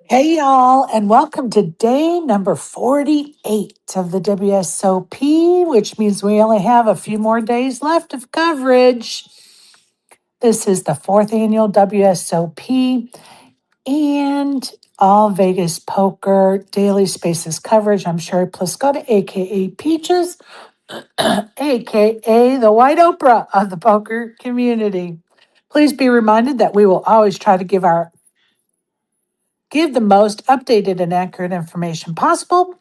Hey, y'all, and welcome to day number 48 of the WSOP, which means we only have a few more days left of coverage. This is the fourth annual WSOP and all Vegas poker daily spaces coverage. I'm Sherry Pluskota, aka Peaches, aka the White Oprah of the poker community. Please be reminded that we will always try to give the most updated and accurate information possible.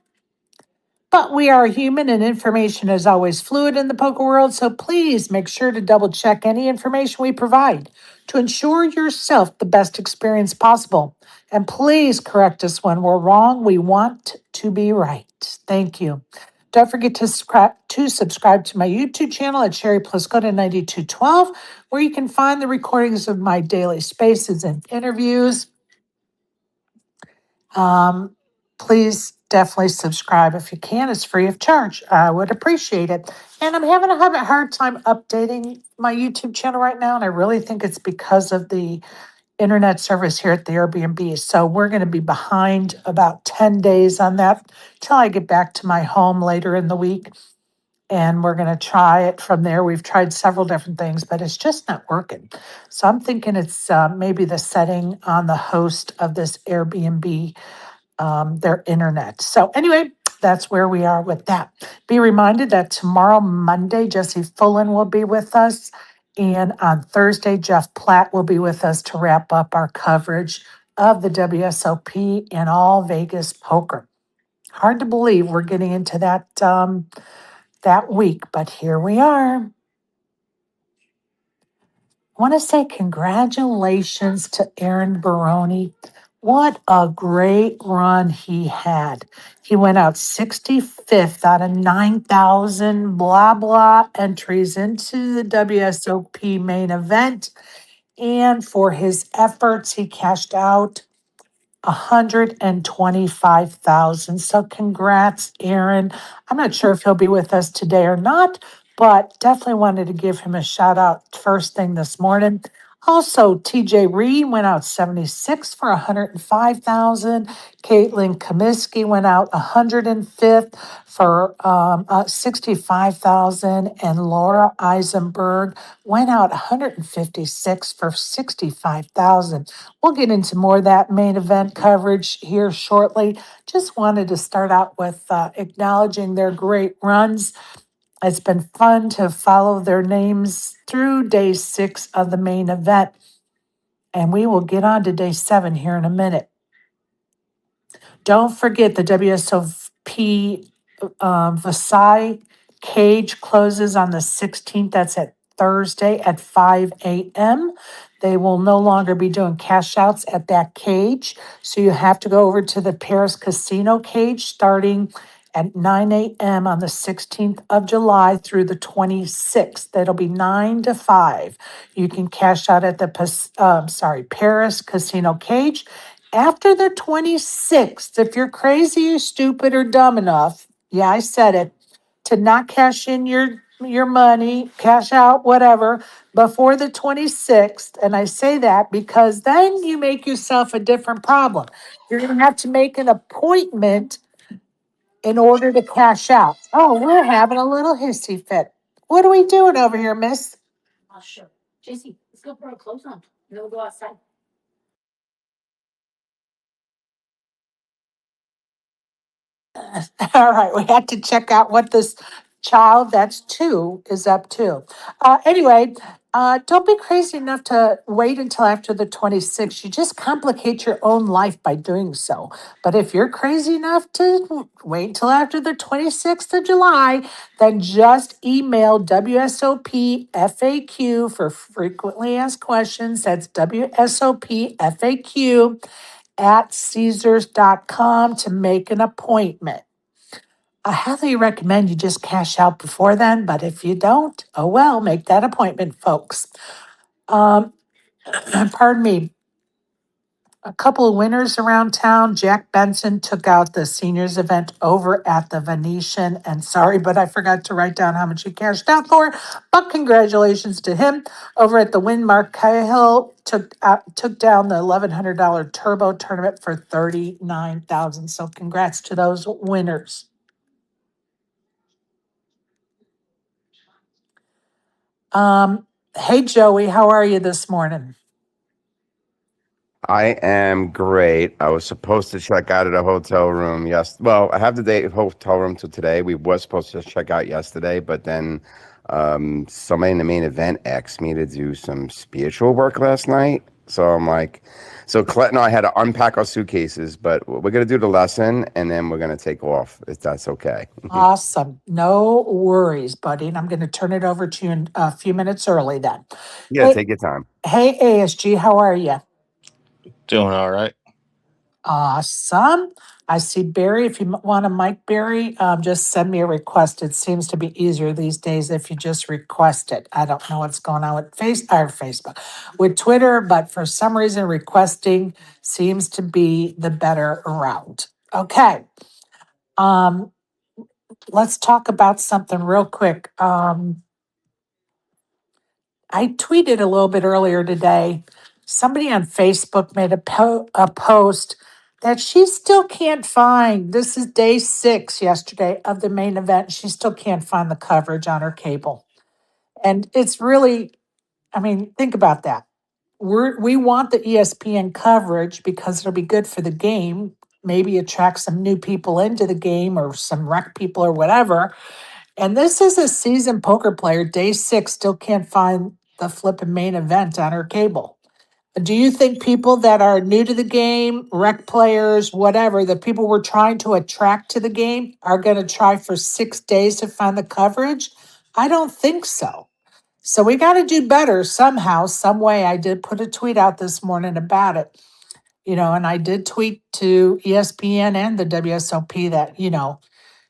But we are human and information is always fluid in the poker world, so please make sure to double check any information we provide to ensure yourself the best experience possible. And please correct us when we're wrong. We want to be right. Thank you. Don't forget to subscribe to my YouTube channel at Sherry Pluskota 9212, where you can find the recordings of my daily spaces and interviews. Um, Please definitely subscribe if you can. It's free of charge. I would appreciate it. And I'm having a hard time updating my YouTube channel right now, and I really think it's because of the internet service here at the Airbnb. So we're going to be behind about 10 days on that till I get back to my home later in the week. And we're going to try it from there. We've tried several different things, but it's just not working. So I'm thinking it's maybe the setting on the host of this Airbnb, their internet. So anyway, that's where we are with that. Be reminded that tomorrow, Monday, Jesse Fullen will be with us. And on Thursday, Jeff Platt will be with us to wrap up our coverage of the WSOP and all Vegas poker. Hard to believe we're getting into that week, but here we are. I want to say congratulations to Aaron Barone. What a great run he had. He went out 65th out of 9,000 blah blah entries into the WSOP main event. And for his efforts, he cashed out 125,000. So congrats, Aaron. I'm not sure if he'll be with us today or not, but definitely wanted to give him a shout out first thing this morning. Also, TJ Reed went out 76 for 105,000. Caitlin Comiskey went out 105th for 65,000. And Laura Eisenberg went out 156 for 65,000. We'll get into more of that main event coverage here shortly. Just wanted to start out with acknowledging their great runs. It's been fun to follow their names through day 6 of the main event. And we will get on to day 7 here in a minute. Don't forget the WSOP Versailles cage closes on the 16th. That's at Thursday at 5 a.m. They will no longer be doing cash outs at that cage. So you have to go over to the Paris Casino cage starting at 9 a.m. on the 16th of July through the 26th. That'll be 9 to 5. You can cash out at the Paris Casino cage. After the 26th, if you're crazy or stupid or dumb enough, yeah, I said it, to not cash in your money, cash out, whatever, before the 26th. And I say that because then you make yourself a different problem. You're going to have to make an appointment in order to cash out. Oh, we're having a little hissy fit. What are we doing over here, miss? All right, we had to check out what this child, that's 2, is up to. Anyway, don't be crazy enough to wait until after the 26th. You just complicate your own life by doing so. But if you're crazy enough to wait until after the 26th of July, then just email WSOP FAQ for frequently asked questions. That's WSOP FAQ at Caesars.com to make an appointment. I highly recommend you just cash out before then, but if you don't, oh well, make that appointment, folks. Um, Pardon me. A couple of winners around town. Jack Benson took out the seniors event over at the Venetian. And sorry, but I forgot to write down how much he cashed out for. But congratulations to him. Over at the Wynn, Mark Cahill took down the $1,100 turbo tournament for $39,000. So congrats to those winners. Hey Joey, how are you this morning? I am great. I was supposed to check out at a hotel room. Yes. Well, I have the day hotel room till today. We was supposed to check out yesterday, but then somebody in the main event asked me to do some spiritual work last night. So I'm like, so Colette and I had to unpack our suitcases, but we're gonna do the lesson and then we're gonna take off if that's okay. Awesome. No worries, buddy. And I'm going to turn it over to you in a few minutes early then. Yeah, Hey, take your time. hey, ASG, how are you? Doing all right. Awesome. I see Barry. If you want a mic, Barry, just send me a request. It seems to be easier these days if you just request it. I don't know what's going on with Facebook, with Twitter, but for some reason, requesting seems to be the better route. Okay. Um, let's talk about something real quick. I tweeted a little bit earlier today. Somebody on Facebook made a post that she still can't find. This is day 6 yesterday of the main event. She still can't find the coverage on her cable. And it's really, I mean, think about that. We want the ESPN coverage because it'll be good for the game, maybe attract some new people into the game or some rec people or whatever. And this is a seasoned poker player, day 6, still can't find the flipping main event on her cable. Do you think people that are new to the game, rec players, whatever, the people we're trying to attract to the game are going to try for 6 days to find the coverage? I don't think so. So we got to do better somehow, some way. I did put a tweet out this morning about it, and I did tweet to ESPN and the WSOP that,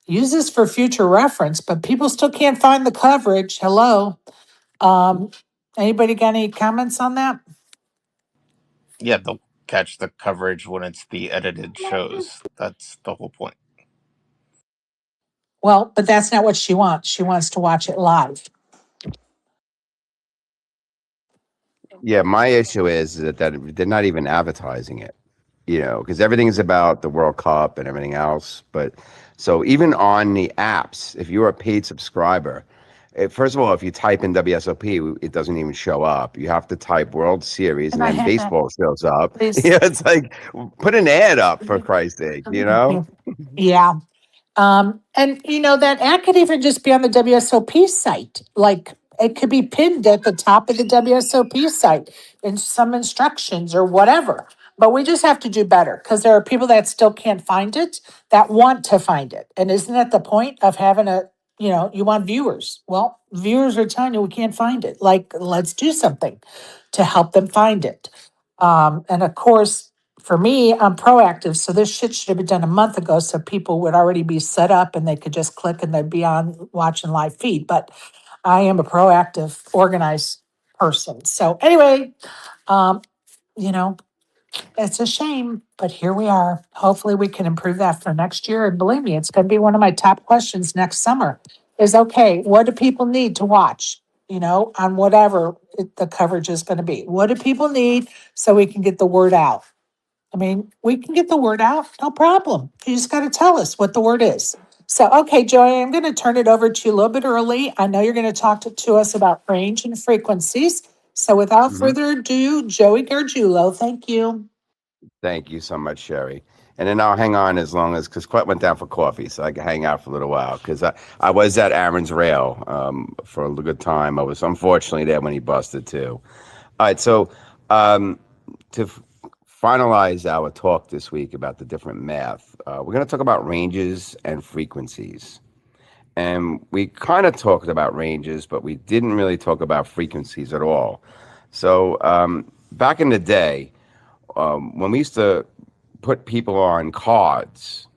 use this for future reference, but people still can't find the coverage. Hello. Um, Anybody got any comments on that? Yeah, they'll catch the coverage when it's the edited shows. That's the whole point. Well, but that's not what she wants. She wants to watch it live. Yeah, my issue is that they're not even advertising it, because everything is about the World Cup and everything else. But so even on the apps, if you're a paid subscriber, first of all, if you type in WSOP, it doesn't even show up. You have to type World Series, And and I then had that. baseball shows up. Please. Yeah, it's like put an ad up for Christ's sake. Yeah. And that ad could even just be on the WSOP site. Like it could be pinned at the top of the WSOP site in some instructions or whatever. But we just have to do better because there are people that still can't find it that want to find it. And isn't that the point of having you want viewers? Well, viewers are telling you we can't find it. Like, let's do something to help them find it. And of course, for me, I'm proactive. So this shit should have been done a month ago so people would already be set up and they could just click and they'd be on watching live feed. But I am a proactive, organized person. So anyway, um, you know, it's a shame, but here we are. Hopefully we can improve that for next year. And believe me, it's going to be one of my top questions next summer is okay, what do people need to watch? On whatever the coverage is going to be. What do people need so we can get the word out? I mean, we can get the word out, no problem. You just got to tell us what the word is. So, okay, Joey, I'm going to turn it over to you a little bit early. I know you're going to talk to us about range and frequencies. So, without Hmm. further ado, Joey Gargiulo, thank you. Thank you so much, Sherry. And then I'll hang on as long as because Clet went down for coffee, so I can hang out for a little while because I was at Aaron's Rail for a good time. I was unfortunately there when he busted too. All right, so um, to finalize our talk this week about the different math, we're going to talk about ranges and frequencies. And we kind of talked about ranges, but we didn't really talk about frequencies at all. So back in the day, when we used to put people on cards,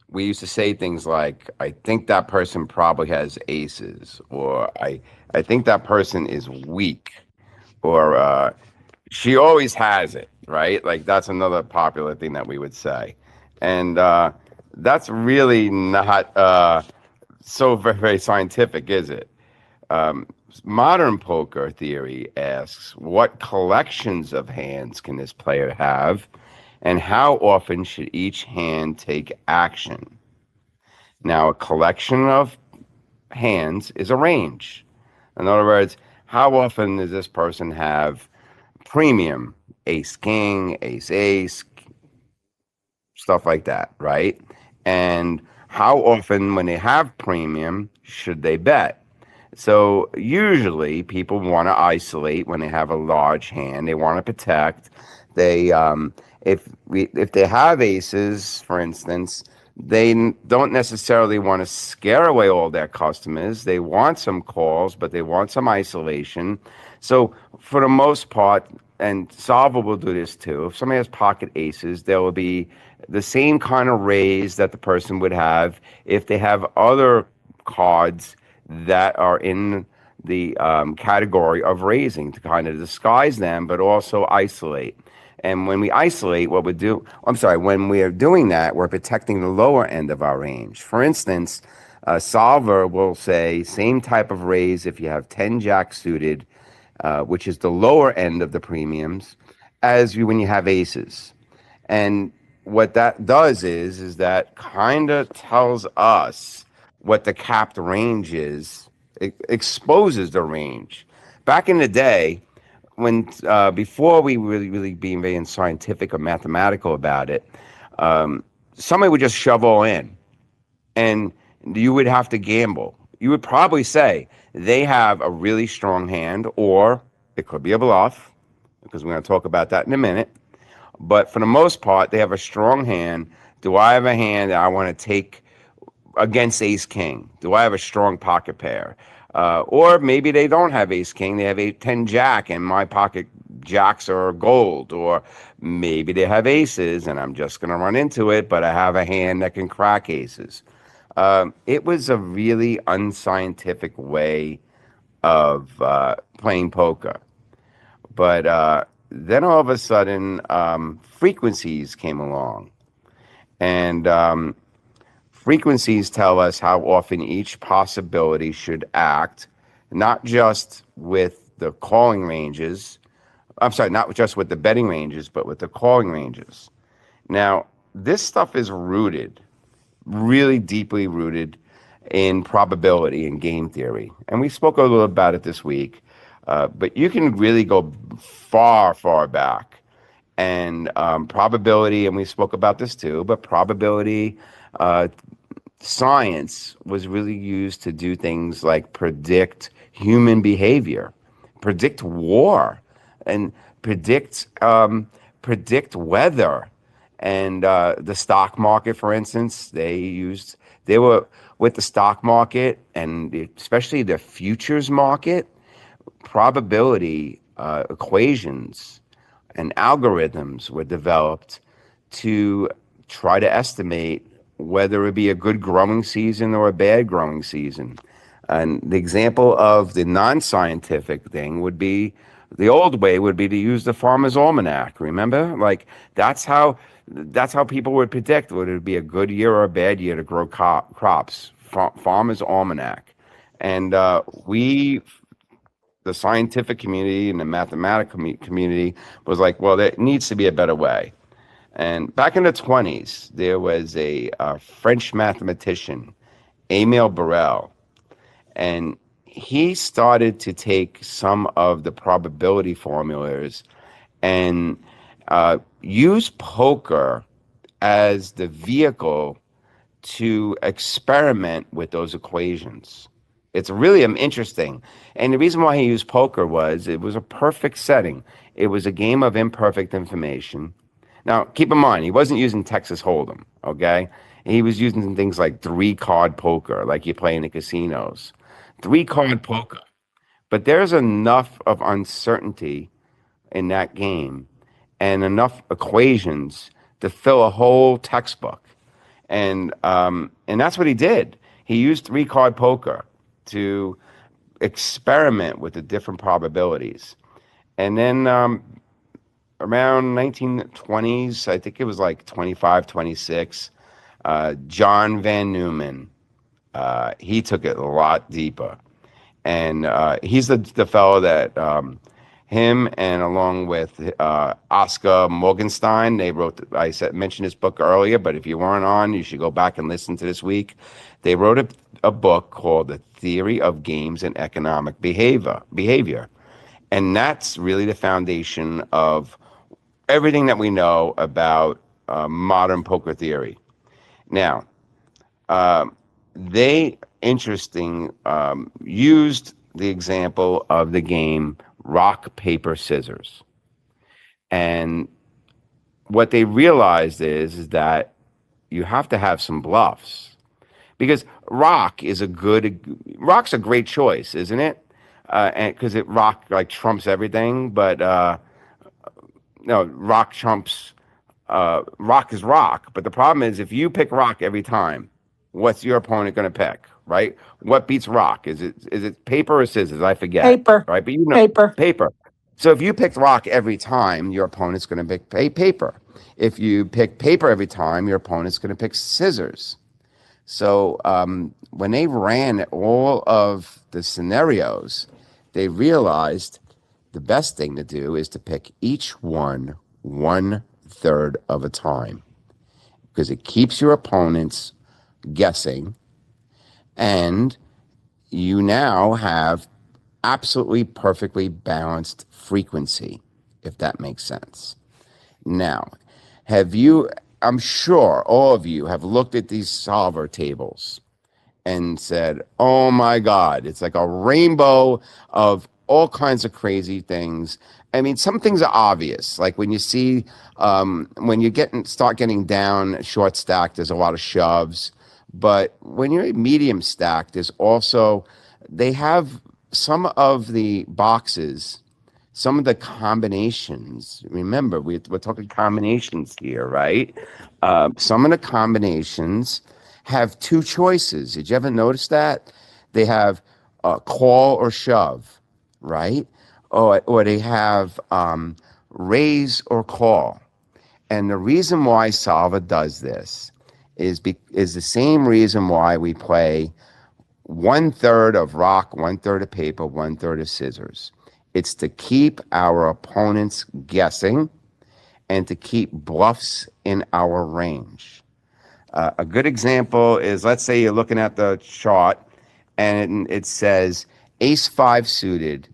we used to say things like, I think that person probably has aces, or I think that person is weak, or she always has it. right? Like that's another popular thing that we would say. And that's really not so very, very scientific, is it? Um, Modern poker theory asks, what collections of hands can this player have, and how often should each hand take action? Now, a collection of hands is a range. In other words, how often does this person have premium, ace king, ace ace, stuff like that, right? And how often, when they have premium, should they bet? So usually people want to isolate when they have a large hand. They want to protect. They if they have aces, for instance, they don't necessarily want to scare away all their customers. They want some calls, but they want some isolation. So for the most part, and Solver will do this too. If somebody has pocket aces, there will be the same kind of raise that the person would have if they have other cards that are in the category of raising to kind of disguise them, but also isolate. And when we isolate, what we do, I'm sorry, when we are doing that, we're protecting the lower end of our range. For instance, a solver will say same type of raise if you have 10 jack suited, which is the lower end of the premiums, as you when you have aces. And what that does is that kind of tells us what the capped range is. It exposes the range. Back in the day, when before we really being very scientific or mathematical about it, um, somebody would just shove all in, and you would have to gamble. You would probably say they have a really strong hand, or it could be a bluff, because we're going to talk about that in a minute. But for the most part, they have a strong hand. Do I have a hand that I want to take against ace king? Do I have a strong pocket pair? Or maybe they don't have ace king. They have 8, 10 jack, and my pocket jacks are gold. Or maybe they have aces, and I'm just going to run into it, but I have a hand that can crack aces. It was a really unscientific way of playing poker. But then all of a sudden, frequencies came along. And frequencies tell us how often each possibility should act, not just with the calling ranges. I'm sorry, not just with the betting ranges, but with the calling ranges. Now, this stuff is rooted, really deeply rooted in probability and game theory. And we spoke a little about it this week, but you can really go far, far back. And probability, and we spoke about this too, but probability science was really used to do things like predict human behavior, predict war, and predict weather. And the stock market, for instance, they were with the stock market and especially the futures market, probability equations and algorithms were developed to try to estimate whether it be a good growing season or a bad growing season. And the example of the non-scientific thing would be the old way would be to use the farmer's almanac. Remember, like that's how people would predict whether it be a good year or a bad year to grow crops. Farmer's almanac, and the scientific community and the mathematical community was like, well, there needs to be a better way. And back in the 20s, there was a French mathematician, Emile Borel, and he started to take some of the probability formulas and use poker as the vehicle to experiment with those equations. It's really interesting. And the reason why he used poker was it was a perfect setting. It was a game of imperfect information. Now, keep in mind, he wasn't using Texas Hold'em, okay? He was using things like 3-card poker, like you play in the casinos. 3-card poker. But there's enough of uncertainty in that game and enough equations to fill a whole textbook. And that's what he did. He used 3-card poker to experiment with the different probabilities. And then around 1920s, I think it was like 25, 26. John Van Neumann, he took it a lot deeper. And he's the fellow that him and along with Oscar Morgenstein, they wrote. Mentioned this book earlier, but if you weren't on, you should go back and listen to this week. They wrote a book called "The Theory of Games and Economic Behavior, and that's really the foundation of everything that we know about modern poker theory. Now, they interesting used the example of the game rock paper scissors, and what they realized is that you have to have some bluffs because rock's a great choice, isn't it? And because it rock like trumps everything, but no, rock trumps rock is rock. But the problem is if you pick rock every time, what's your opponent going to pick, right? What beats rock? Is it paper or scissors? I forget, Paper. right? But you know, Paper. paper. So if you pick rock every time, your opponent's going to pick paper. If you pick paper every time, your opponent's going to pick scissors. So when they ran all of the scenarios, they realized the best thing to do is to pick each one third of a time because it keeps your opponents guessing, and you now have absolutely perfectly balanced frequency, if that makes sense. Now, I'm sure all of you have looked at these solver tables and said, oh my God, it's like a rainbow of all kinds of crazy things. I mean, some things are obvious, like when you see, when you start getting down short stack, there's a lot of shoves. But when you're medium stack, they have some of the boxes, some of the combinations. Remember, we're talking combinations here, right? Some of the combinations have two choices. Did you ever notice that? They have call or shove, right? Or they have raise or call. And the reason why Salva does this is the same reason why we play 1/3 of rock, 1/3 of paper, 1/3 of scissors. It's to keep our opponents guessing and to keep bluffs in our range. A good example is, let's say you're looking at the chart and it says ace five suited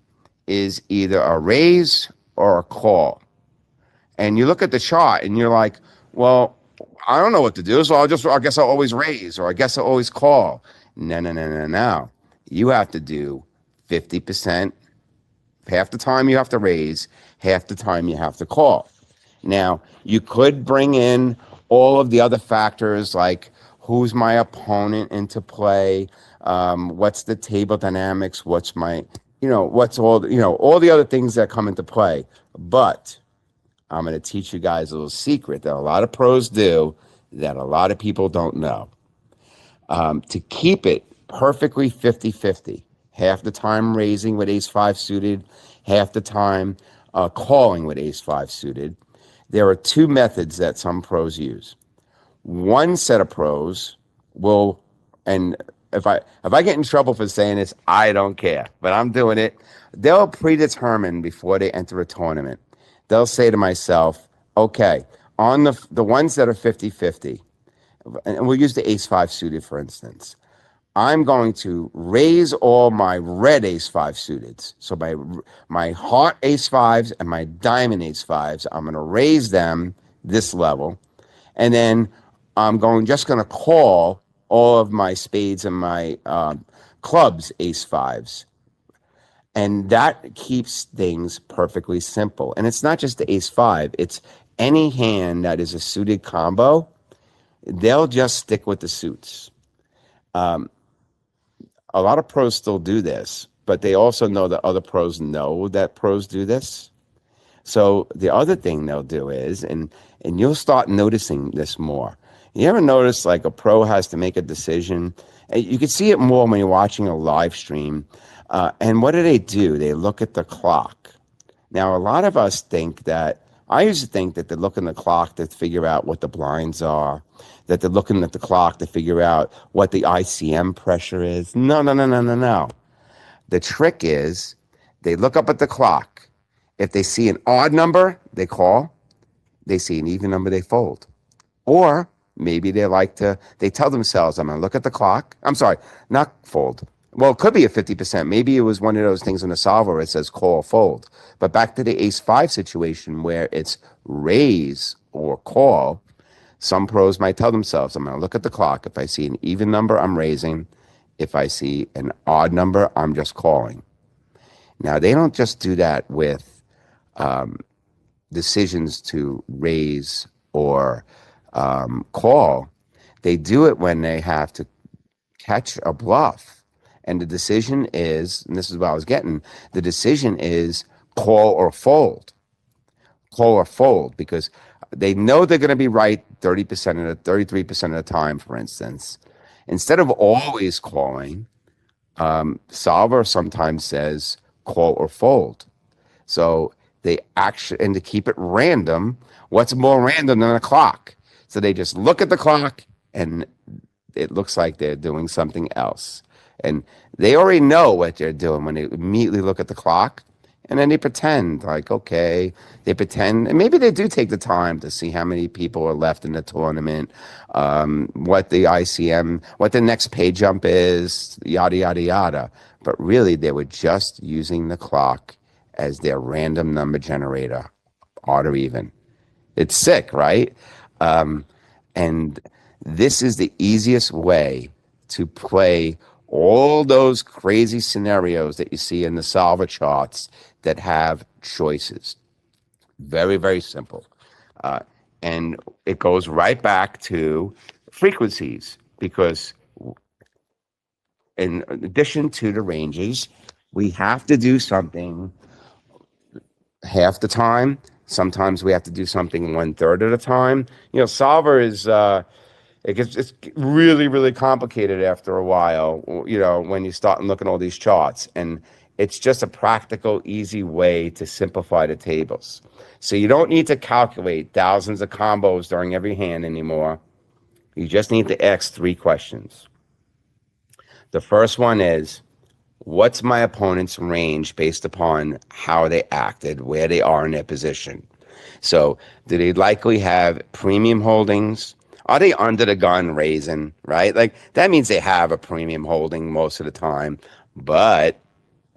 is either a raise or a call. And you look at the chart and you're like, well, I don't know what to do. So I guess I'll always raise, or I guess I'll always call. No. You have to do 50%. Half the time you have to raise, half the time you have to call. Now, you could bring in all of the other factors like who's my opponent into play, what's the table dynamics, what's all the other things that come into play. But I'm going to teach you guys a little secret that a lot of pros do that a lot of people don't know. To keep it perfectly 50-50, half the time raising with ace five suited, half the time calling with ace five suited, there are two methods that some pros use. One set of pros will, and if I get in trouble for saying this, I don't care, but I'm doing it. They'll predetermine before they enter a tournament. They'll say to myself, okay, on the ones that are 50-50, and we'll use the ace five suited, for instance, I'm going to raise all my red ace five suiteds. So my heart ace fives and my diamond ace fives, I'm going to raise them this level. And then I'm just going to call all of my spades and my clubs ace fives. And that keeps things perfectly simple. And it's not just the ace five. It's any hand that is a suited combo. They'll just stick with the suits. A lot of pros still do this, but they also know that other pros know that pros do this. So the other thing they'll do is, and you'll start noticing this more. You ever notice like a pro has to make a decision? You can see it more when you're watching a live stream. And what do? They look at the clock. Now, a lot of us think that I used to think that they're looking at the clock to figure out what the blinds are, that they're looking at the clock to figure out what the ICM pressure is. No, no, no, no, no, no. The trick is they look up at the clock. If they see an odd number, they call. They see an even number, they fold. Or maybe they tell themselves, I'm going to look at the clock. I'm sorry, not fold. Well, it could be a 50%. Maybe it was one of those things in the solver where it says call or fold. But back to the ace-5 situation where it's raise or call, some pros might tell themselves, I'm going to look at the clock. If I see an even number, I'm raising. If I see an odd number, I'm just calling. Now, they don't just do that with decisions to raise or call. They do it when they have to catch a bluff. And the decision is, and this is what I was getting, the decision is call or fold. Call or fold, because they know they're going to be right 30% of the 33% of the time, for instance. Instead of always calling, solver sometimes says call or fold. So they actually, and to keep it random, what's more random than a clock? So they just look at the clock and it looks like they're doing something else. And they already know what they're doing when they immediately look at the clock. And then they pretend like, okay, they pretend, and maybe they do take the time to see how many people are left in the tournament, what the ICM, what the next pay jump is, yada, yada, yada. But really, they were just using the clock as their random number generator, odd or even. It's sick, right? And this is the easiest way to play all those crazy scenarios that you see in the solver charts that have choices. Very, very simple. And it goes right back to frequencies, because in addition to the ranges, we have to do something half the time. Sometimes we have to do something 1/3 of the time. Solver is it's really, really complicated after a while, when you start looking at all these charts. And it's just a practical, easy way to simplify the tables. So you don't need to calculate thousands of combos during every hand anymore. You just need to ask 3 questions. The first one is, what's my opponent's range based upon how they acted, where they are in their position? So do they likely have premium holdings? Are they under the gun raising, right? Like, that means they have a premium holding most of the time, but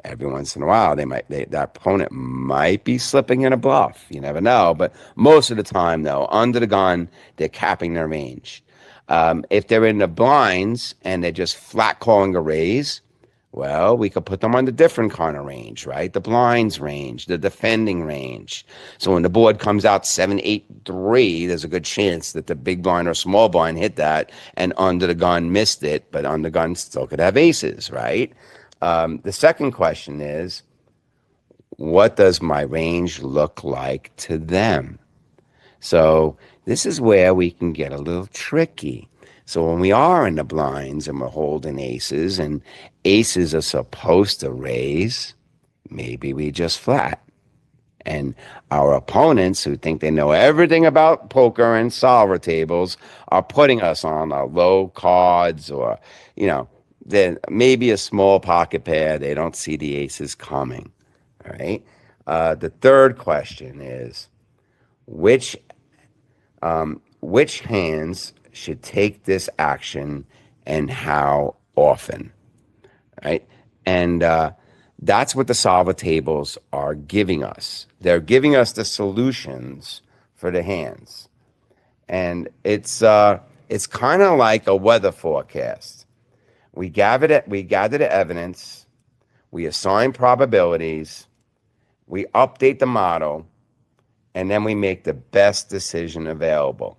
every once in a while, that opponent might be slipping in a bluff. You never know, but most of the time, though, under the gun, they're capping their range. If they're in the blinds and they're just flat calling a raise, well, we could put them on the different kind of range, right? The blinds range, the defending range. So when the board comes out 7-8-3, there's a good chance that the big blind or small blind hit that and under the gun missed it, but under the gun still could have aces, right? The second question is, what does my range look like to them? So this is where we can get a little tricky. So when we are in the blinds and we're holding aces, and aces are supposed to raise, maybe we just flat. And our opponents, who think they know everything about poker and solver tables, are putting us on our low cards, or, then maybe a small pocket pair. They don't see the aces coming. All right. The third question is, which hands should take this action and how often, right? And that's what the solver tables are giving us. They're giving us the solutions for the hands. And it's kind of like a weather forecast. We gather the evidence, we assign probabilities, we update the model, and then we make the best decision available.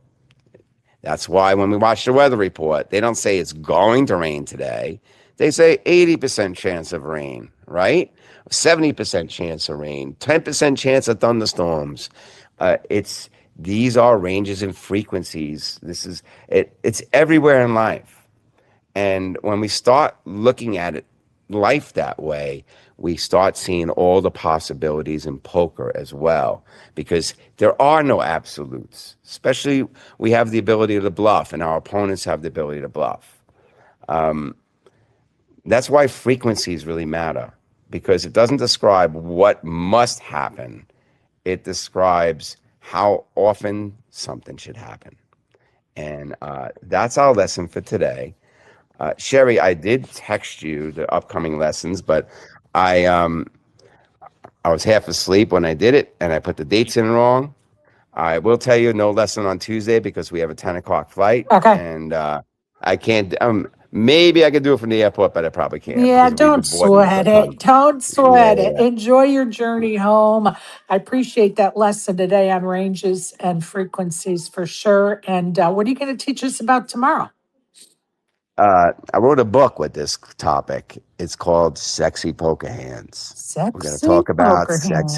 That's why when we watch the weather report, they don't say it's going to rain today. They say 80% chance of rain, right? 70% chance of rain, 10% chance of thunderstorms. These are ranges and frequencies. This is it. It's everywhere in life. And when we start looking at it life that way, we start seeing all the possibilities in poker as well, because there are no absolutes. Especially, we have the ability to bluff, and our opponents have the ability to bluff. That's why frequencies really matter, because it doesn't describe what must happen, it describes how often something should happen. And that's our lesson for today. Sherry, I did text you the upcoming lessons, but I um, I was half asleep when I did it, and I put the dates in wrong. I will tell you, no lesson on Tuesday because we have a 10 o'clock flight, Okay. and I can't. Maybe I could do it from the airport, but I probably can't Yeah, because we've don't been boarding for sweat a it. ton. Don't Yeah, sweat it. yeah. Enjoy your journey home. I appreciate that lesson today on ranges and frequencies for sure. And what are you going to teach us about tomorrow? I wrote a book with this topic. It's called "Sexy Poker Hands." We're going to Sexy talk about poker hand.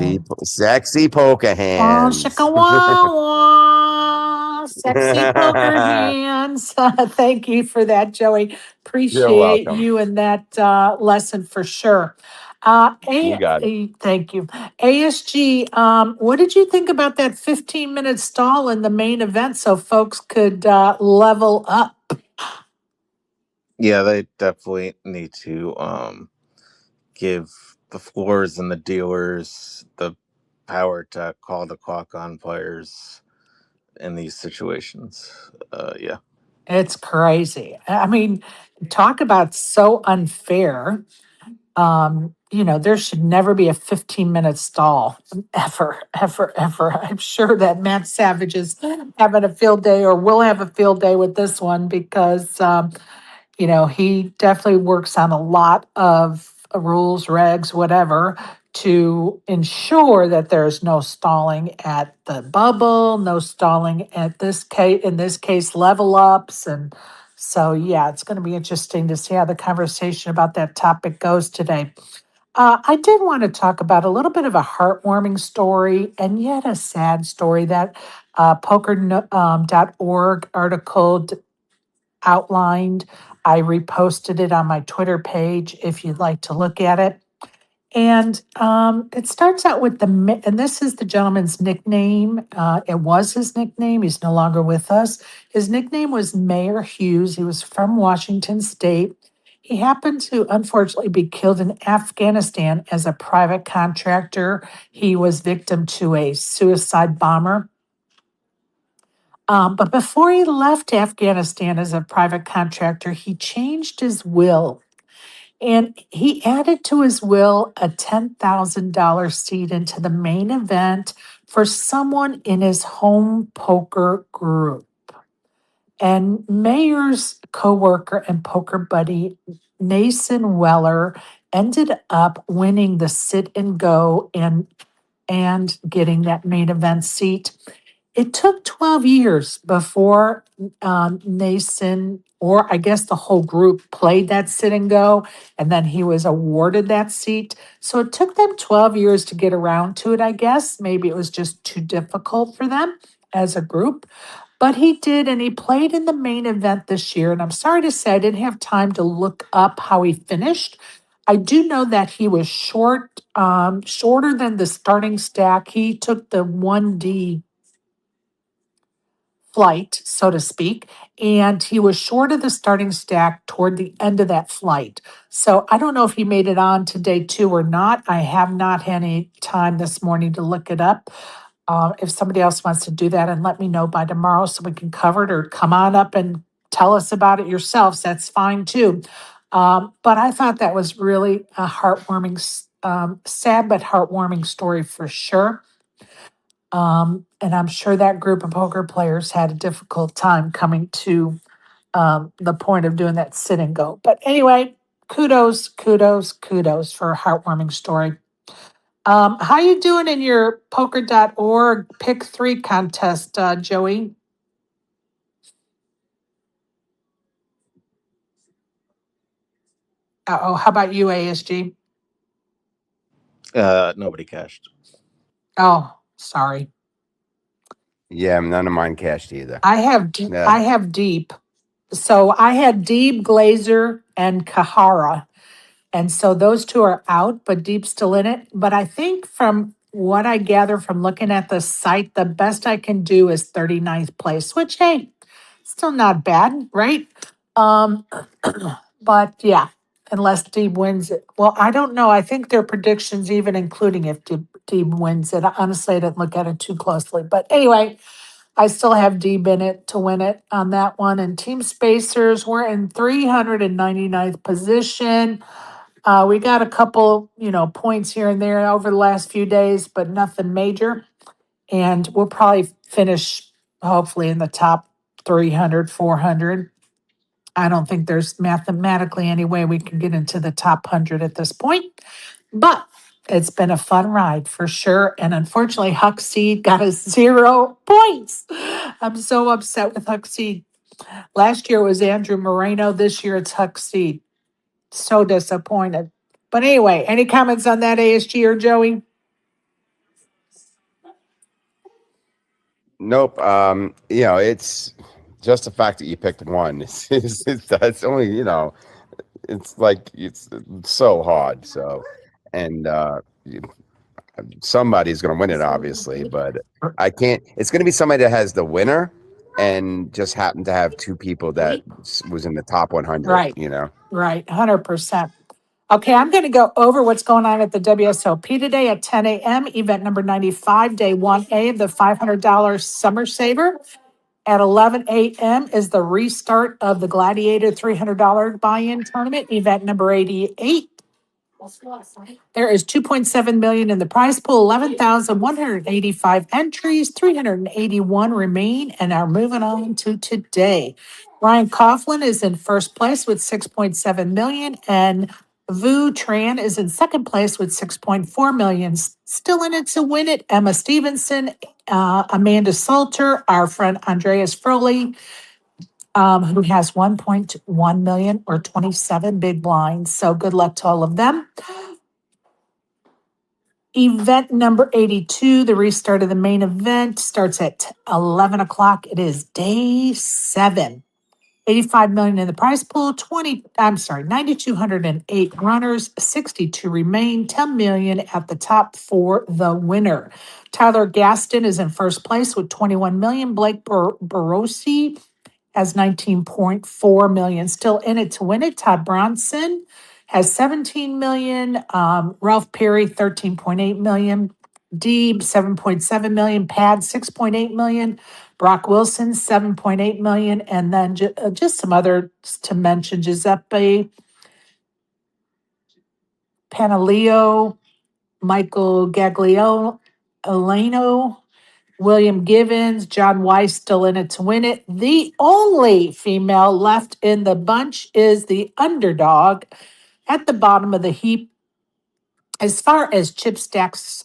sexy poker Oh, hands. shika wah wah. Sexy poker hands. Thank you for that, Joey. You're Appreciate welcome. you and that lesson for sure. You got it. Thank you. ASG, what did you think about that 15-minute stall in the main event so folks could level up? Yeah, they definitely need to give the floors and the dealers the power to call the clock on players in these situations. Yeah. It's crazy. I mean, talk about so unfair. There should never be a 15-minute stall ever, ever, ever. I'm sure that Matt Savage is having a field day or will have a field day with this one because, he definitely works on a lot of rules, regs, whatever, to ensure that there's no stalling at the bubble, no stalling at in this case, level ups. And so, yeah, it's going to be interesting to see how the conversation about that topic goes today. I did want to talk about a little bit of a heartwarming story and yet a sad story that poker.org article outlined. I reposted it on my Twitter page if you'd like to look at it. And it starts out with and this is the gentleman's nickname. It was his nickname. He's no longer with us. His nickname was Mayor Hughes. He was from Washington State. He happened to unfortunately be killed in Afghanistan as a private contractor. He was victim to a suicide bomber. But before he left Afghanistan as a private contractor, he changed his will and he added to his will a $10,000 seat into the main event for someone in his home poker group. And Mayor's coworker and poker buddy, Nason Weller, ended up winning the sit and go and getting that main event seat. It took 12 years before Nason, or I guess the whole group, played that sit and go, and then he was awarded that seat. So it took them 12 years to get around to it, I guess. Maybe it was just too difficult for them as a group. But he did, and he played in the main event this year. And I'm sorry to say, I didn't have time to look up how he finished. I do know that he was shorter than the starting stack. He took the 1D flight, so to speak, and he was short of the starting stack toward the end of that flight. So I don't know if he made it on to day two or not. I have not had any time this morning to look it up. If somebody else wants to do that and let me know by tomorrow so we can cover it, or come on up and tell us about it yourselves, that's fine too. But I thought that was really a heartwarming, sad but heartwarming story for sure. And I'm sure that group of poker players had a difficult time coming to the point of doing that sit and go. But anyway, kudos, kudos, kudos for a heartwarming story. How you doing in your poker.org pick three contest, Joey? Oh, how about you, ASG? Nobody cashed. Oh, sorry. Yeah, none of mine cashed either. Yeah. I have deep. So I had Deep, Glazer, and Kahara. And so those two are out, but Deep's still in it. But I think from what I gather from looking at the site, the best I can do is 39th place, which, hey, still not bad, right? Um, but yeah, unless Deep wins it. Well, I don't know. I think their predictions, even including if Deep wins it, honestly, I didn't look at it too closely. But anyway, I still have Deep in it to win it on that one. And Team Spacers, we're in 399th position. We got a couple, points here and there over the last few days, but nothing major. And we'll probably finish hopefully in the top 300, 400. I don't think there's mathematically any way we can get into the top 100 at this point, but it's been a fun ride for sure. And unfortunately, Huck Seed got us 0 points. I'm so upset with Huck Seed. Last year it was Andrew Moreno. This year it's Huck Seed. So disappointed. But anyway, any comments on that, ASG or Joey? Nope. It's just the fact that you picked one. That's only, it's like it's so hard. So, and somebody's going to win it, obviously, but I can't. It's going to be somebody that has the winner and just happened to have two people that was in the top 100. Right. Right. 100%. Okay, I'm going to go over what's going on at the WSOP today at 10 a.m. Event number 95, day 1A of the $500 Summer Saver. At 11 a.m. is the restart of the Gladiator $300 buy-in tournament, event number 88. There is 2.7 million in the prize pool, 11,185 entries, 381 remain, and are moving on to today. Ryan Coughlin is in first place with 6.7 million, and Vu Tran is in second place with 6.4 million. Still in it to win it, Emma Stevenson, Amanda Salter, our friend Andreas Froley, who has 1.1 million or 27 big blinds. So good luck to all of them. Event number 82, the restart of the main event, starts at 11 o'clock. It is day 7. 85 million in the prize pool, 9,208 runners, 62 remain, 10 million at the top for the winner. Tyler Gaston is in first place with 21 million. Blake Barossi has 19.4 million. Still in it to win it. Todd Bronson has 17 million. Ralph Perry, 13.8 million. Deeb, 7.7 million. Pad, 6.8 million. Brock Wilson, 7.8 million. And then just some others to mention: Giuseppe Panaleo, Michael Gagliano, Eleno, William Givens, John Weiss still in it to win it. The only female left in the bunch is the underdog at the bottom of the heap. As far as chip stacks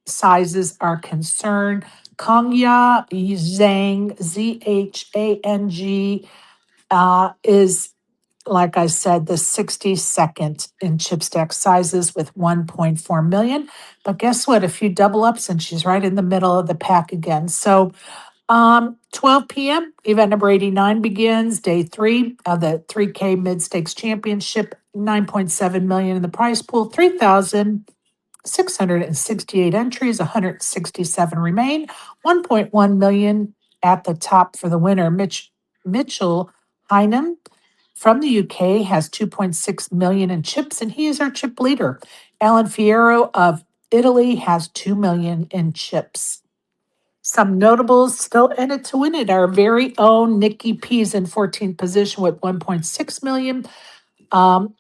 sizes are concerned, Kongya Zhang, Zhang, is, like I said, the 62nd in chip stack sizes with 1.4 million. But guess what? A few double ups and she's right in the middle of the pack again. So 12 p.m., event number 89 begins, day 3 of the 3K Mid Stakes Championship, 9.7 million in the prize pool, 3,668 entries, 167 remain, 1.1 million at the top for the winner. Mitchell Heinem from the UK has 2.6 million in chips, and he is our chip leader. Alan Fierro of Italy has 2 million in chips. Some notables still in it to win it. Our very own Nikki P's in 14th position with 1.6 million. Maurice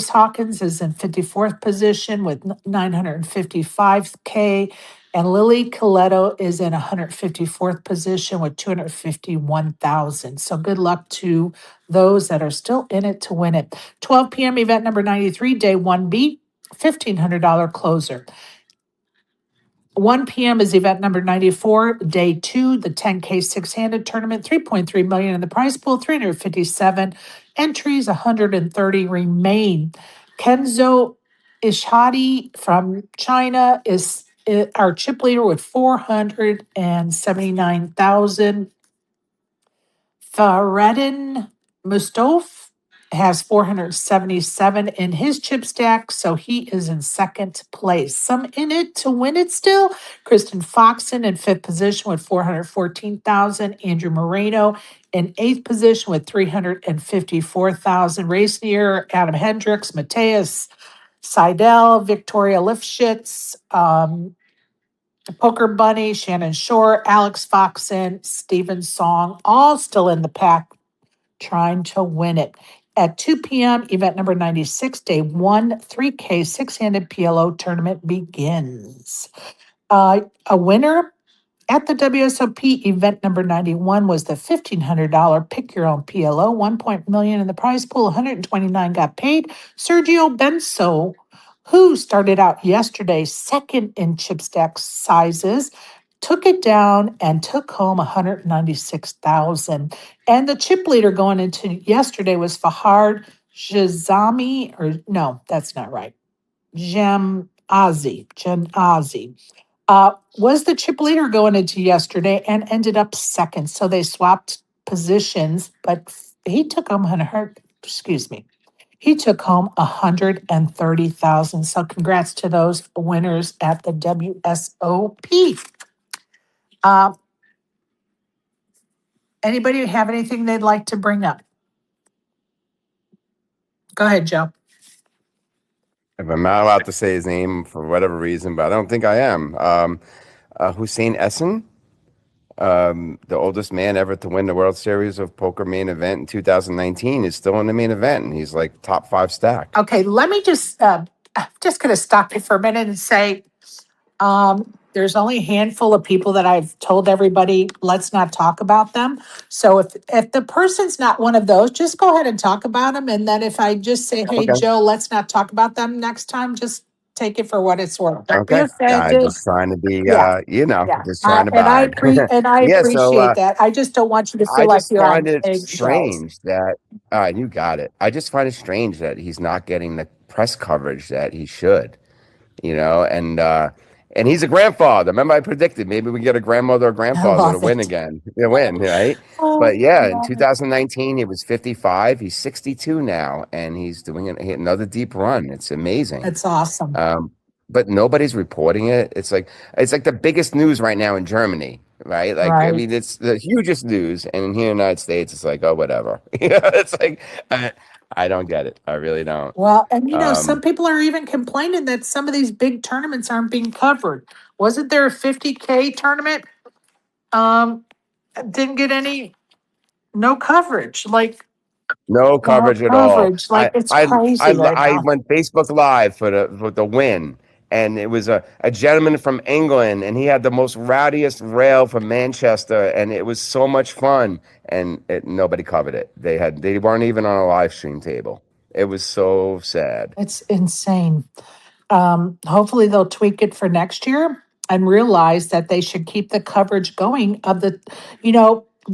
Hawkins is in 54th position with 955K. And Lily Coletto is in 154th position with 251,000. So good luck to those that are still in it to win it. 12 p.m. event number 93, day 1B, $1,500 closer. 1 p.m. is event number 94, day 2, the 10K six-handed tournament, 3.3 million in the prize pool, 357 entries, 130 remain. Kenzo Ishadi from China is our chip leader with 479,000. Fareddin Mustafa has 477 in his chip stack, so he is in second place. Some in it to win it still. Kristen Foxen in fifth position with 414,000. Andrew Moreno in eighth position with 354,000. Race near Adam Hendricks, Mateus Seidel, Victoria Lifshitz, Poker Bunny, Shannon Shore, Alex Foxen, Steven Song, all still in the pack trying to win it. At 2 p.m., event number 96, day 1, 3K six-handed PLO tournament begins. A winner at the WSOP event number 91 was the $1,500 pick your own PLO, 1 million in the prize pool, 129 got paid. Sergio Benso, who started out yesterday second in chip stack sizes, took it down and took home 196,000. And the chip leader going into yesterday was Fahad Jazami, or no, that's not right. Jamazi, was the chip leader going into yesterday and ended up second. So they swapped positions, but he took home 100, excuse me, he took home 130,000. So congrats to those winners at the WSOP. Anybody have anything they'd like to bring up? Go ahead, Joe. If I'm not allowed to say his name for whatever reason, but I don't think I am. Hussein Essen, the oldest man ever to win the World Series of Poker main event in 2019, is still in the main event, and he's like top 5 stack. Okay, let me just going to stop you for a minute and say, there's only a handful of people that I've told everybody, let's not talk about them. So if the person's not one of those, just go ahead and talk about them. And then if I just say, hey, Okay. Joe, let's not talk about them next time, just take it for what it's worth. Don't be Okay. offended. Just trying to be, Yeah. just trying to And I vibe. Yeah, so appreciate that. I just don't want you to feel I like just you're on find it eggshells. strange that, you got it. I just find it strange that he's not getting the press coverage that he should, and he's a grandfather. Remember, I predicted maybe we get a grandmother or grandfather to win again. Right? But yeah, in 2019, he was 55. He's 62 now, and he's doing another deep run. It's amazing. It's awesome. But nobody's reporting it. It's like the biggest news right now in Germany, right? Like, Right. I mean, it's the hugest news, and here in the United States, it's like, oh, whatever. It's like I don't get it. I really don't. Well, and some people are even complaining that some of these big tournaments aren't being covered. Wasn't there a 50K tournament? Didn't get no coverage. Like No coverage at all. Like it's crazy right I now. went Facebook Live for the win, and it was a gentleman from England, and he had the most rowdiest rail from Manchester, and it was so much fun, and nobody covered it. They weren't even on a live stream table. It was so sad. It's insane. Hopefully they'll tweak it for next year and realize that they should keep the coverage going of the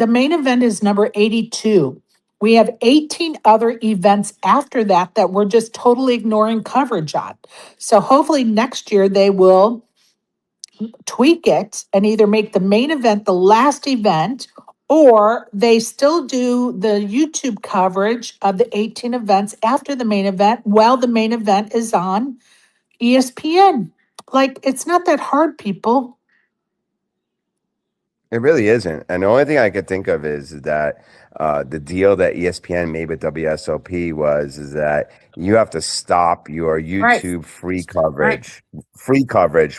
main event is number 82. We have 18 other events after that we're just totally ignoring coverage on. So hopefully next year they will tweak it and either make the main event the last event, or they still do the YouTube coverage of the 18 events after the main event while the main event is on ESPN. Like, it's not that hard, people. It really isn't. And the only thing I could think of is that the deal that ESPN made with WSOP is that you have to stop your YouTube free coverage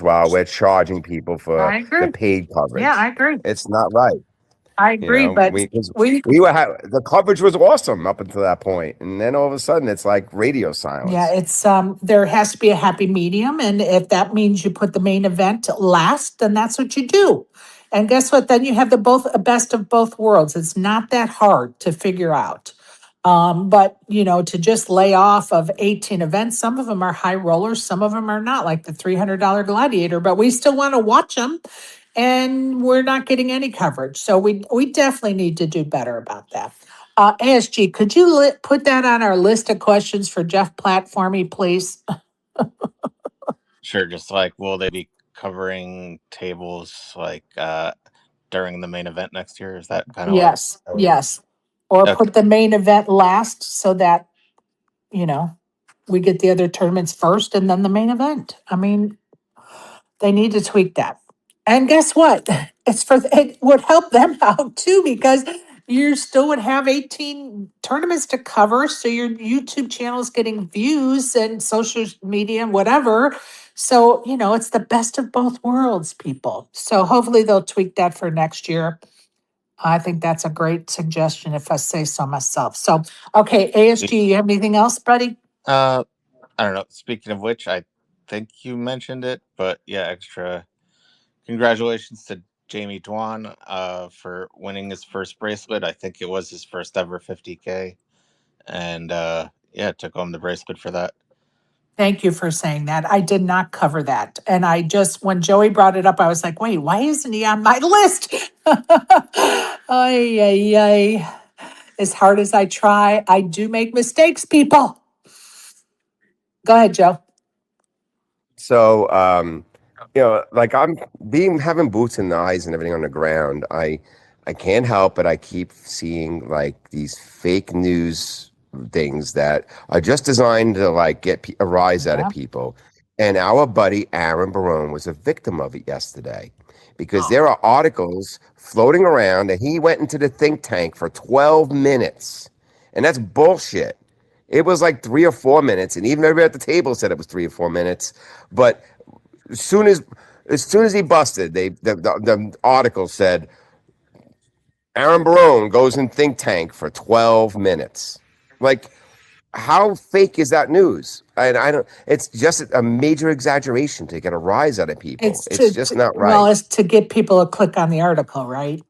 while we're charging people for the paid coverage. Yeah, I agree. It's not right. I agree, but we were the coverage was awesome up until that point, and then all of a sudden it's like radio silence. Yeah, it's there has to be a happy medium, and if that means you put the main event last, then that's what you do. And guess what? Then you have the best of both worlds. It's not that hard to figure out. But to just lay off of 18 events, some of them are high rollers, some of them are not, like the $300 Gladiator, but we still want to watch them, and we're not getting any coverage. So we definitely need to do better about that. ASG, could you put that on our list of questions for Jeff Platt for me, please? Sure. Just like, will they be covering tables like during the main event next year? Is that kind of Yes. Or Okay. put the main event last so that, you know, we get the other tournaments first and then the main event. I mean, they need to tweak that. And guess what? It would help them out too, because you still would have 18 tournaments to cover. So your YouTube channel is getting views and social media and whatever. So, it's the best of both worlds, people. So hopefully they'll tweak that for next year. I think that's a great suggestion if I say so myself. So, okay, ASG, you have anything else, buddy? I don't know. Speaking of which, I think you mentioned it, but yeah, extra congratulations to Jamie Dwan for winning his first bracelet. I think it was his first ever 50K. And yeah, took home the bracelet for that. Thank you for saying that. I did not cover that. And when Joey brought it up, I was like, wait, why isn't he on my list? Ay, ay, ay. As hard as I try, I do make mistakes, people. Go ahead, Joe. So, like I'm having boots in the eyes and everything on the ground. I can't help but I keep seeing like these fake news things that are just designed to like get a rise out of Yeah. people. And our buddy Aaron Barone was a victim of it yesterday because there are articles floating around that he went into the think tank for 12 minutes. And that's bullshit. It was like 3 or 4 minutes, and even everybody at the table said it was 3 or 4 minutes. But as soon as he busted, the article said Aaron Barone goes in think tank for 12 minutes. Like, how fake is that news? And I don't. It's just a major exaggeration to get a rise out of people. It's It's just not well, right, it's to get people to click on the article, right?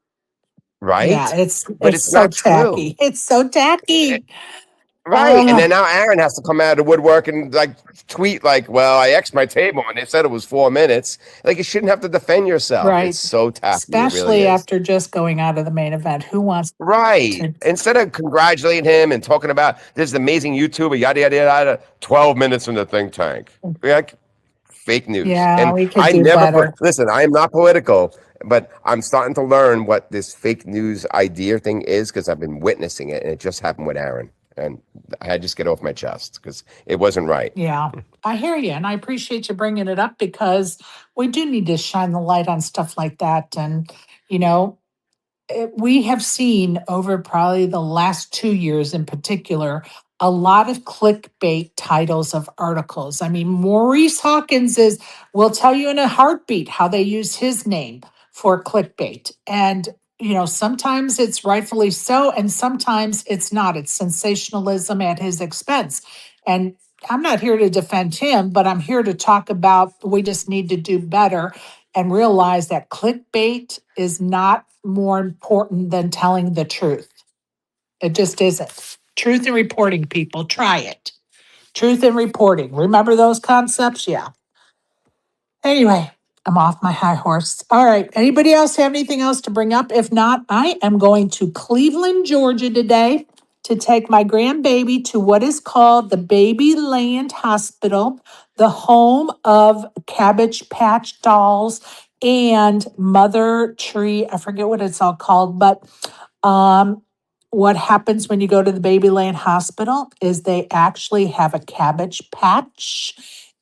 Yeah, right? it's But it's it's so not true. tacky. It's so tacky. Right. And then Oh, now Aaron has to come out of the woodwork and like tweet like, well, I X'd my table and they said it was 4 minutes. Like you shouldn't have to defend yourself. It's right. so tacky. It really Especially is. after just going out of the main event. Who wants Right. to? Instead of congratulating him and talking about this amazing YouTuber, yada yada yada, 12 minutes in the think tank. Like fake news. Yeah, And we could I do never better. listen, I am not political, but I'm starting to learn what this fake news idea thing is because I've been witnessing it and it just happened with Aaron. And I had to just get off my chest because it wasn't right. Yeah, I hear you. And I appreciate you bringing it up because we do need to shine the light on stuff like that. And, you know, we have seen over probably the last 2 years in particular a lot of clickbait titles of articles. I mean, Maurice Hawkins will tell you in a heartbeat how they use his name for clickbait. And sometimes it's rightfully so, and sometimes it's not. It's sensationalism at his expense. And I'm not here to defend him, but I'm here to talk about we just need to do better and realize that clickbait is not more important than telling the truth. It just isn't. Truth and reporting, people, try it. Truth and reporting. Remember those concepts? Yeah. Anyway, I'm off my high horse. All right. Anybody else have anything else to bring up? If not, I am going to Cleveland, Georgia today to take my grandbaby to what is called the Baby Land Hospital, the home of Cabbage Patch Dolls and Mother Tree. I forget what it's all called, but um, what happens when you go to the Babyland Hospital is they actually have a cabbage patch,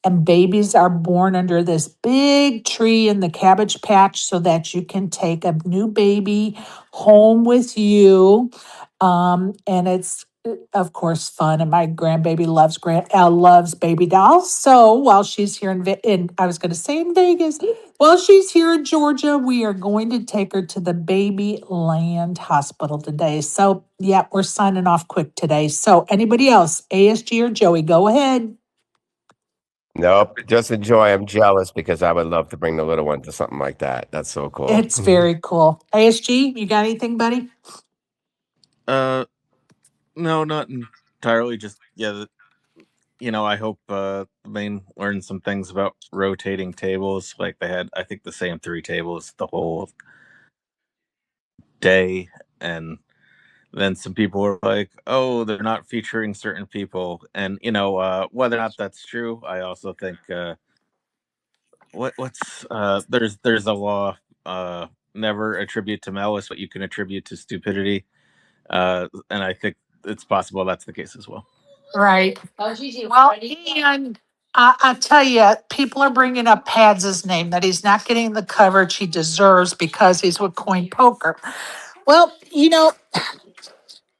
and babies are born under this big tree in the cabbage patch so that you can take a new baby home with you. And it's of course fun, and my grandbaby loves baby dolls. So while she's here in I was going to say in Vegas, while she's here in Georgia, we are going to take her to the Baby Land Hospital today. So, yeah, we're signing off quick today. So, anybody else, ASG or Joey, go ahead. Nope. Just enjoy. I'm jealous because I would love to bring the little one to something like that. That's so cool. It's very cool. ASG, you got anything, buddy? No, not entirely. Just yeah, I hope the main learned some things about rotating tables. Like they had, I think, the same three tables the whole day, and then some people were like, "Oh, they're not featuring certain people," and whether or not that's true, I also think what's there's a law, never attribute to malice what you can attribute to stupidity, And I think it's possible that's the case as well. Right. Well, and I tell you, people are bringing up Pads' name, that he's not getting the coverage he deserves because he's with Coin Poker. Well,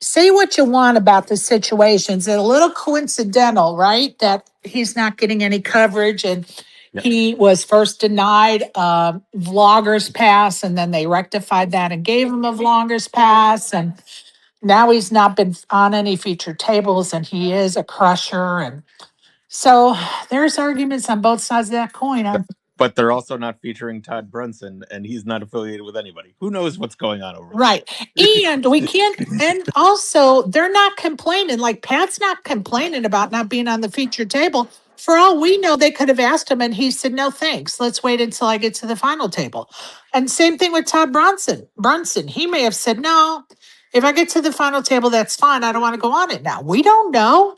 say what you want about the situations. It's a little coincidental, right? That he's not getting any coverage, and Yep. he was first denied vloggers pass, and then they rectified that and gave him a vloggers pass, and now he's not been on any featured tables, and he is a crusher, and so there's arguments on both sides of that coin. But they're also not featuring Todd Brunson, and he's not affiliated with anybody. Who knows what's going on over there? Right. And we can't, and also they're not complaining. Like Pat's not complaining about not being on the featured table. For all we know, they could have asked him and he said, no, thanks. Let's wait until I get to the final table. And same thing with Todd Brunson. He may have said, no, if I get to the final table, that's fine. I don't want to go on it now. We don't know.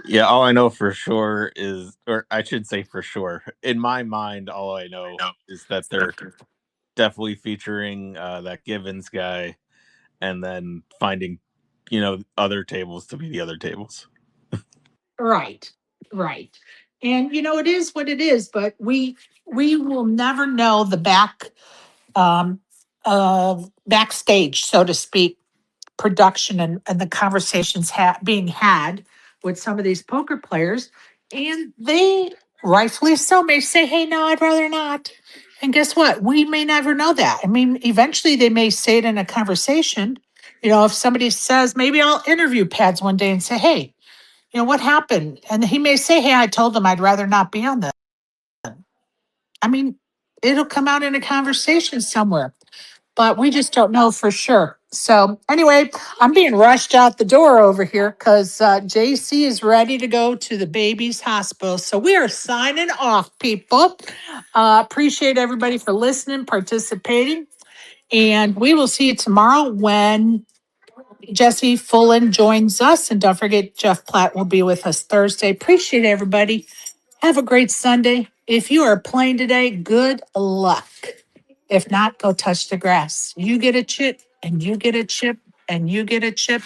Yeah, all I know for sure is, or I should say for sure, in my mind, all I know is that they're definitely featuring that Givens guy, and then finding, other tables to be the other tables. Right. Right. And it is what it is, but we will never know the um backstage, so to speak, production and the conversations being had with some of these poker players. And they rightfully so may say, hey, no, I'd rather not. And guess what? We may never know that. I mean, eventually they may say it in a conversation. If somebody says, maybe I'll interview Pads one day and say, hey, what happened? And he may say, hey, I told them I'd rather not be on that. I mean, it'll come out in a conversation somewhere, but we just don't know for sure. So anyway, I'm being rushed out the door over here because JC is ready to go to the baby's hospital. So we are signing off, people. Appreciate everybody for listening, participating, and we will see you tomorrow when Jesse Fullen joins us. And don't forget, Jeff Platt will be with us Thursday. Appreciate everybody. Have a great Sunday. If you are playing today, good luck. If not, go touch the grass. You get a chip, and you get a chip, and you get a chip.